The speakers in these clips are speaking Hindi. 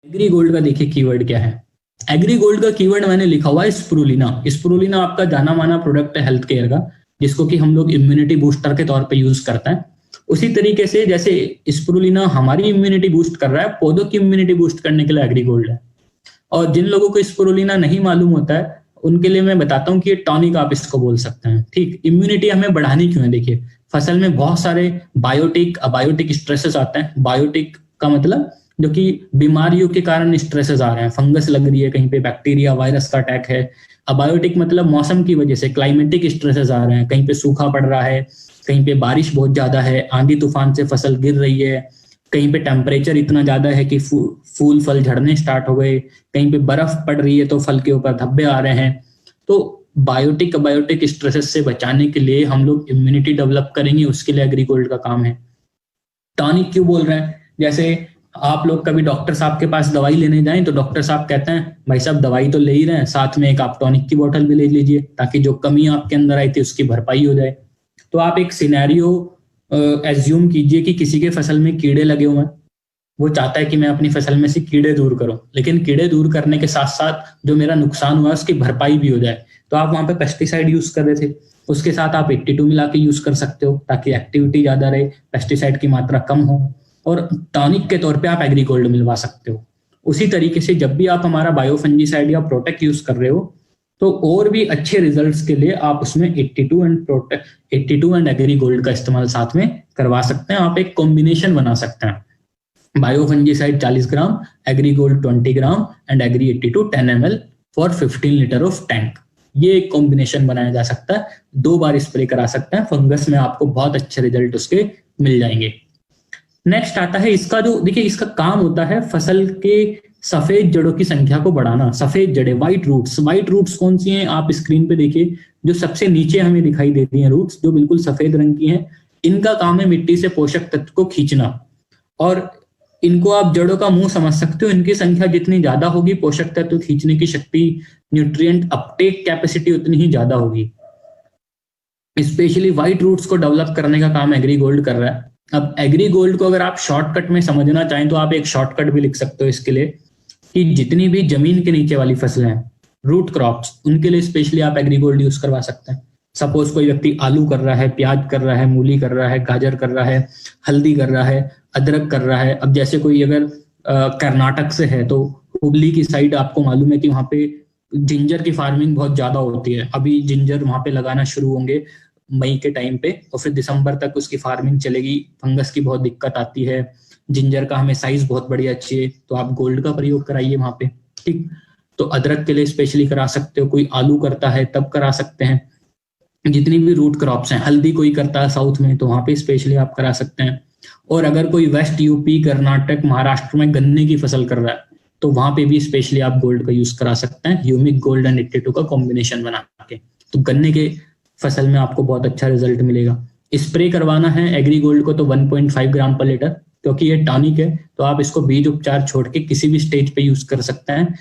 एग्री गोल्ड का देखिए कीवर्ड क्या है। एग्री गोल्ड का कीवर्ड मैंने लिखा हुआ है स्प्रुलिना। स्प्रुलिना आपका जाना माना प्रोडक्ट है हेल्थ केयर का, जिसको कि हम लोग इम्यूनिटी बूस्टर के तौर पे यूज करते हैं। उसी तरीके से जैसे स्प्रुलिना हमारी इम्यूनिटी बूस्ट कर रहा है, पौधों की इम्यूनिटी बूस्ट करने के लिए एग्री गोल्ड है। और जिन लोगों को स्प्रुलिना नहीं मालूम होता है उनके लिए मैं बताता हूँ कि ये टॉनिक आप इसको बोल सकते हैं। ठीक, इम्यूनिटी हमें बढ़ानी क्यों है? देखिए फसल में बहुत सारे बायोटिक अबायोटिक स्ट्रेसेस आते हैं। बायोटिक का मतलब जो कि बीमारियों के कारण स्ट्रेसेस आ रहे हैं, फंगस लग रही है, कहीं पे बैक्टीरिया वायरस का अटैक है। अबायोटिक मतलब मौसम की वजह से क्लाइमेटिक स्ट्रेसेस आ रहे हैं, कहीं पे सूखा पड़ रहा है, कहीं पे बारिश बहुत ज्यादा है, आंधी तूफान से फसल गिर रही है, कहीं पे टेम्परेचर इतना ज्यादा है कि फूल फल झड़ने स्टार्ट हो गए, कहीं पे बर्फ पड़ रही है तो फल के ऊपर धब्बे आ रहे हैं। तो बायोटिक अबायोटिक स्ट्रेसेस से बचाने के लिए हम लोग इम्यूनिटी डेवलप करेंगे, उसके लिए एग्री गोल्ड का काम है। टॉनिक क्यों बोल रहे हैं? जैसे आप लोग कभी डॉक्टर साहब के पास दवाई लेने जाएं तो डॉक्टर साहब कहते हैं भाई साहब दवाई तो ले ही रहे हैं, साथ में एक आप टॉनिक की बोतल भी ले लीजिए ताकि जो कमी आपके अंदर आई थी उसकी भरपाई हो जाए। तो आप एक सिनेरियो एज्यूम कीजिए कि किसी के फसल में कीड़े लगे हुए हैं, वो चाहता है कि मैं अपनी फसल में से कीड़े दूर करूं, लेकिन कीड़े दूर करने के साथ साथ जो मेरा नुकसान हुआ उसकी भरपाई भी हो जाए। तो आप वहां पे पेस्टिसाइड यूज कर रहे थे, उसके साथ आप 82 मिला के यूज कर सकते हो ताकि एक्टिविटी ज्यादा रहे, पेस्टिसाइड की मात्रा कम हो, और टॉनिक के तौर पे आप एग्री गोल्ड मिलवा सकते हो। उसी तरीके से जब भी आप हमारा बायोफंजीसाइड या प्रोटेक्ट यूज कर रहे हो तो और भी अच्छे रिजल्ट्स के लिए आप उसमें 82 एंड एग्री गोल्ड का इस्तेमाल साथ में करवा सकते हैं। आप एक कॉम्बिनेशन बना सकते हैं, बायोफंजीसाइड 40 ग्राम, एग्री गोल्ड 20 ग्राम and agri 82 10 ml for 15 litre of tank. ये एक कॉम्बिनेशन बनाया जा सकता है, 2 बार स्प्रे करा सकते हैं, फंगस में आपको बहुत अच्छे रिजल्ट उसके मिल जाएंगे। नेक्स्ट आता है इसका, जो देखिए इसका काम होता है फसल के सफेद जड़ों की संख्या को बढ़ाना। सफेद जड़ें, व्हाइट रूट्स। व्हाइट रूट्स कौन सी हैं? आप स्क्रीन पे देखिए, जो सबसे नीचे हमें दिखाई देती हैं रूट्स, जो बिल्कुल सफेद रंग की हैं, इनका काम है मिट्टी से पोषक तत्व को खींचना। और इनको आप जड़ों का मुंह समझ सकते हो। इनकी संख्या जितनी ज्यादा होगी, पोषक तत्व खींचने की शक्ति, न्यूट्रिएंट अपटेक कैपेसिटी उतनी ही ज्यादा होगी। स्पेशली व्हाइट रूट्स को डेवलप करने का काम एग्री गोल्ड कर रहा है। अब एग्री गोल्ड को अगर आप शॉर्टकट में समझना चाहें तो आप एक शॉर्टकट भी लिख सकते हो इसके लिए, कि जितनी भी जमीन के नीचे वाली फसलें हैं, रूट क्रॉप्स, उनके लिए स्पेशली आप एग्री गोल्ड यूज करवा सकते हैं। सपोज कोई व्यक्ति आलू कर रहा है, प्याज कर रहा है, मूली कर रहा है, गाजर कर रहा है, हल्दी कर रहा है, अदरक कर रहा है। अब जैसे कोई अगर कर्नाटक से है तो हुबली की साइड आपको मालूम है कि वहां पे जिंजर की फार्मिंग बहुत ज्यादा होती है। अभी जिंजर वहां पे लगाना शुरू होंगे मई के टाइम पे, और फिर दिसंबर तक उसकी फार्मिंग चलेगी। फंगस की बहुत दिक्कत आती है, जिंजर का हमें साइज बहुत बढ़िया चाहिए, तो आप गोल्ड का प्रयोग कराइए वहां पे। ठीक, तो अदरक के लिए स्पेशली करा सकते हो। कोई आलू करता है तब करा सकते हैं। जितनी भी रूट क्रॉप्स हैं, हल्दी कोई करता है साउथ में तो वहां पे स्पेशली आप करा सकते हैं। और अगर कोई वेस्ट यूपी, कर्नाटक, महाराष्ट्र में गन्ने की फसल कर रहा है तो वहां पे भी स्पेशली आप गोल्ड का यूज करा सकते हैं, ह्यूमिक गोल्ड एंड 82 का कॉम्बिनेशन बना के। तो गन्ने के फसल में आपको बहुत अच्छा रिजल्ट मिलेगा। स्प्रे करवाना है एग्री गोल्ड को तो 1.5 ग्राम पर लीटर, क्योंकि ये टॉनिक है तो आप इसको बीज उपचार छोड़ के किसी भी स्टेज पे यूज कर सकते हैं।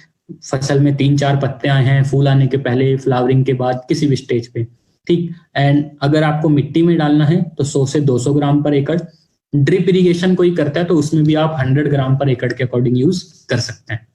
फसल में 3-4 पत्ते आए हैं, फूल आने के पहले, फ्लावरिंग के बाद, किसी भी स्टेज पे। ठीक, एंड अगर आपको मिट्टी में डालना है तो 100 से 200 ग्राम पर एकड़। ड्रिप इरिगेशन कोई करता है तो उसमें भी आप 100 ग्राम पर एकड़ के अकॉर्डिंग यूज कर सकते हैं।